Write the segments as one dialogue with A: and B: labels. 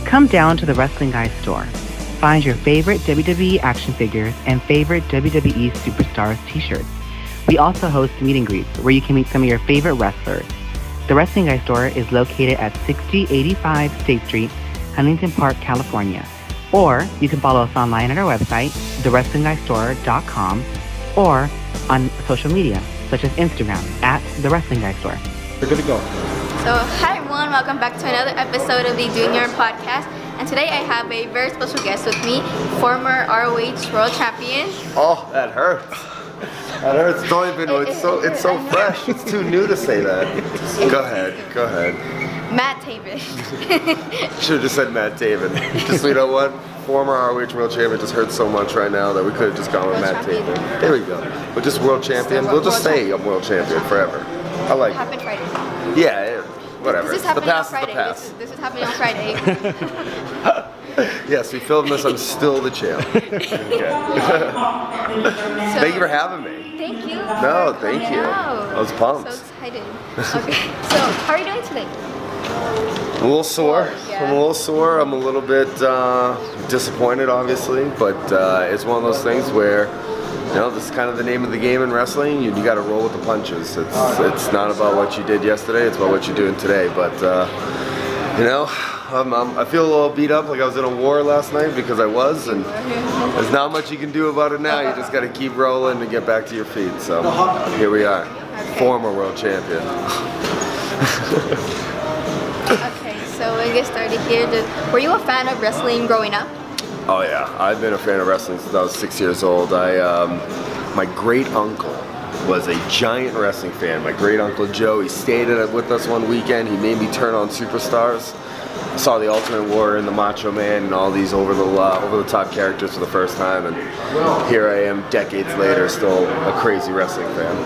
A: Come down to the Wrestling Guy store. Find your favorite WWE action figures and favorite WWE Superstars t-shirts. We also host meet and greets where you can meet some of your favorite wrestlers. The Wrestling Guy store is located at 6085 State Street, Huntington Park, California. Or you can follow us online at our website, thewrestlingguystore.com, or on social media, such as Instagram, at The Wrestling Guy Store.
B: We're good to go.
C: So, hi everyone, welcome back to another episode of the Doing The Orton Podcast. And today I have a very special guest with me, former ROH World Champion.
B: Oh, that hurts. That hurts. Don't even, it's so fresh. It's too new to say that. Go ahead.
C: Matt Taven.
B: Should have just said Matt Taven. Just, you know what? Former ROH World Champion just hurts so much right now that we could have just gone with Matt Taven. There we go. But just World Champion. We'll just say I'm World Champion forever. I like it.
C: Happened Friday.
B: Yeah, whatever.
C: This is happening on
B: Friday.
C: This is happening on Friday.
B: Yes, we filmed this. I'm still the champ. Okay. Thank you for having me.
C: Thank you.
B: No, thank you. I was pumped.
C: So excited. Okay. So, how are you doing today?
B: I'm a little sore.
C: Yeah.
B: I'm a little sore. I'm a little bit disappointed, obviously, but it's one of those things where, you know, this is kind of the name of the game in wrestling. You got to roll with the punches. It's not about what you did yesterday. It's about what you're doing today. But you know, I feel a little beat up, like I was in a war last night, because I was, and there's not much you can do about it now. You just got to keep rolling and get back to your feet. So here we are, former world champion.
C: Okay, so we'll get started here. Were you a fan of wrestling growing up?
B: Oh yeah, I've been a fan of wrestling since I was 6 years old. My great uncle was a giant wrestling fan. My great uncle Joe, he stayed with us one weekend. He made me turn on Superstars. I saw the Ultimate Warrior and the Macho Man and all these over the top characters for the first time, and here I am decades later, still a crazy wrestling fan.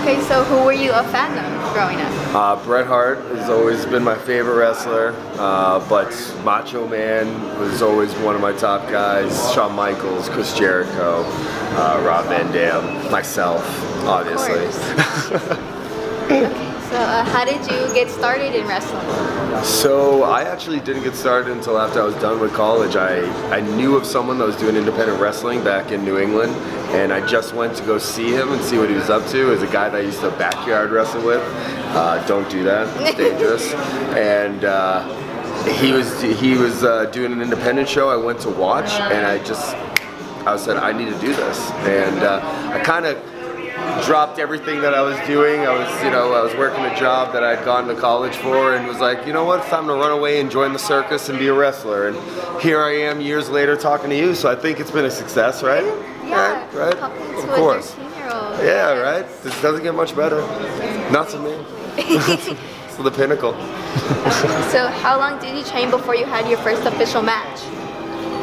C: Okay, so who were you a fan of growing up?
B: Bret Hart has always been my favorite wrestler, but Macho Man was always one of my top guys. Shawn Michaels, Chris Jericho, Rob Van Dam, myself, obviously.
C: Okay. So how did you get started in wrestling?
B: So I actually didn't get started until after I was done with college. I knew of someone that was doing independent wrestling back in New England, and I just went to go see him and see what he was up to. As a guy that I used to backyard wrestle with. Don't do that, it's dangerous. And he was doing an independent show. I went to watch, and I said, I need to do this. And I kind of dropped everything that I was doing. I was working a job that I'd gone to college for, and was like, you know what, it's time to run away and join the circus and be a wrestler. And here I am years later talking to you, so I think it's been a success, right?
C: Yeah,
B: right? Of course. Yeah, right? This doesn't get much better. Not to me. It's the pinnacle.
C: So how long did you train before you had your first official match?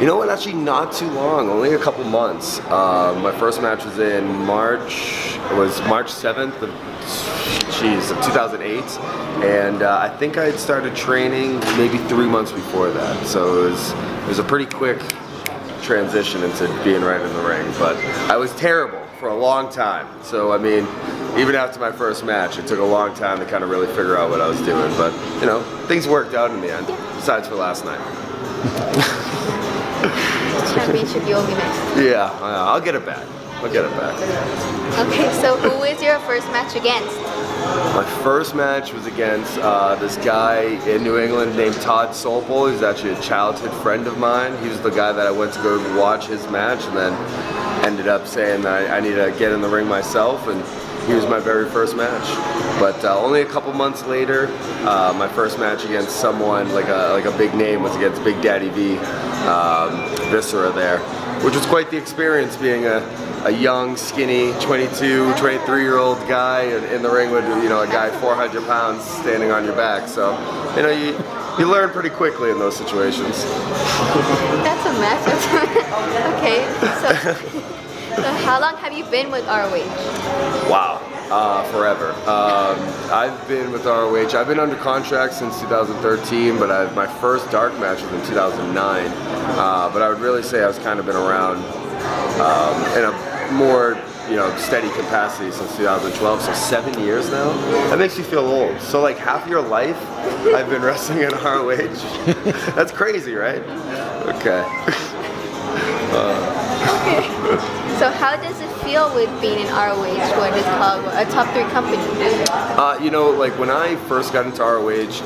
B: You know what, actually not too long, only a couple months. My first match was in March 7th of 2008, and I think I had started training maybe 3 months before that, so it was a pretty quick transition into being right in the ring, but I was terrible for a long time, so I mean, even after my first match, it took a long time to kind of really figure out what I was doing, but you know, things worked out in the end, besides for last night.
C: Championship you will be next.
B: Yeah, I'll get it back.
C: Okay, so who was your first match against?
B: My first match was against this guy in New England named Todd Sopel. He's actually a childhood friend of mine. He was the guy that I went to go watch his match, and then ended up saying that I need to get in the ring myself, and he was my very first match. But only a couple months later, my first match against someone like a big name was against Big Daddy V, Viscera there, which was quite the experience, being a young, skinny, 22, 23-year-old guy in the ring with, you know, a guy 400 pounds standing on your back. So, you know, you learn pretty quickly in those situations.
C: That's a mess. Okay, so how long have you been with ROH?
B: Wow. Forever. I've been with ROH. I've been under contract since 2013, but my first dark match was in 2009. But I would really say I was kind of been around in a more steady capacity since 2012, so 7 years now. That makes you feel old. So like half your life, I've been wrestling in ROH. That's crazy, right? Okay.
C: So how does it feel with being in ROH, what is called a top 3 company?
B: Like when I first got into ROH,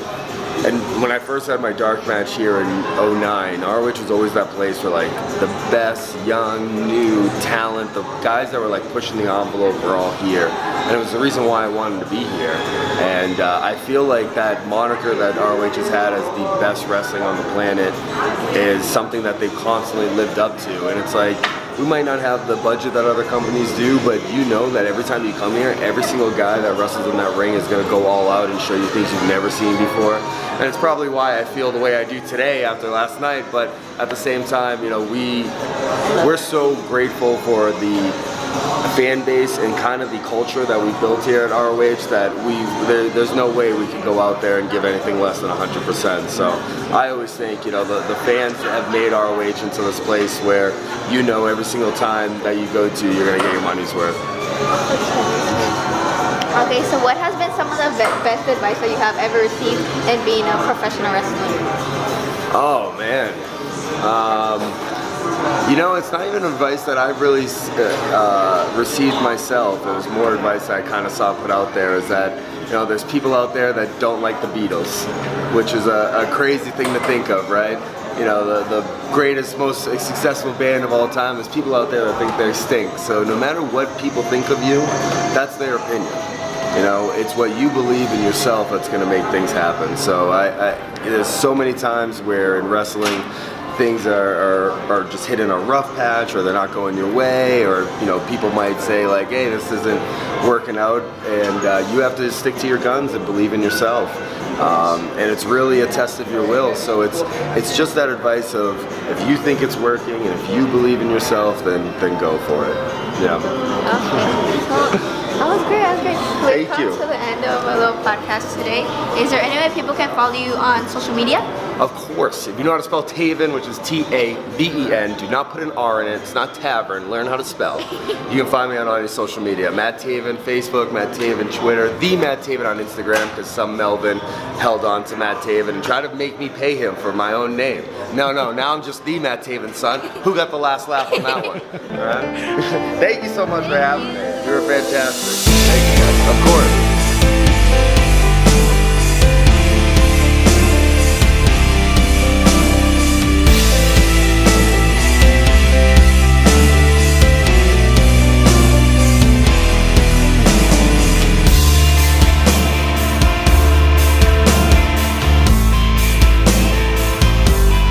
B: and when I first had my dark match here in 09, ROH was always that place for like the best young, new talent, the guys that were like pushing the envelope were all here. And it was the reason why I wanted to be here. And I feel like that moniker that ROH has had as the best wrestling on the planet is something that they've constantly lived up to. And it's like, we might not have the budget that other companies do, but you know that every time you come here, every single guy that wrestles in that ring is going to go all out and show you things you've never seen before. And it's probably why I feel the way I do today after last night, but at the same time, we're so grateful for the fan base and kind of the culture that we built here at ROH that there's no way we could go out there and give anything less than 100%. So I always think, the fans have made ROH into this place where every single time that you go to, you're going to get your money's worth.
C: Okay, so what has been some of the best advice that you have ever received in being a professional wrestler?
B: Oh, man. It's not even advice that I've really received myself. It was more advice that I kind of saw put out there, is that, there's people out there that don't like the Beatles, which is a crazy thing to think of, right? The greatest, most successful band of all time, there's people out there that think they stink. So no matter what people think of you, that's their opinion. It's what you believe in yourself that's going to make things happen. So there's so many times where in wrestling, things are just hitting a rough patch, or they're not going your way, or people might say like, hey, this isn't working out, and you have to stick to your guns and believe in yourself. And it's really a test of your will. So it's just that advice of, if you think it's working and if you believe in yourself, then go for it. Yeah.
C: Okay. So that was great. We've come to the end of our little podcast today. Is there any way people can follow you on social media?
B: Of course. If you know how to spell Taven, which is T-A-V-E-N, do not put an R in it. It's not tavern. Learn how to spell. You can find me on all your social media. Matt Taven, Facebook, Matt Taven, Twitter, the Matt Taven on Instagram, because some Melvin held on to Matt Taven and tried to make me pay him for my own name. No, now I'm just the Matt Taven son. Who got the last laugh on that one? All right? Thank you so much for having me. You were fantastic. Thank you guys. Of course.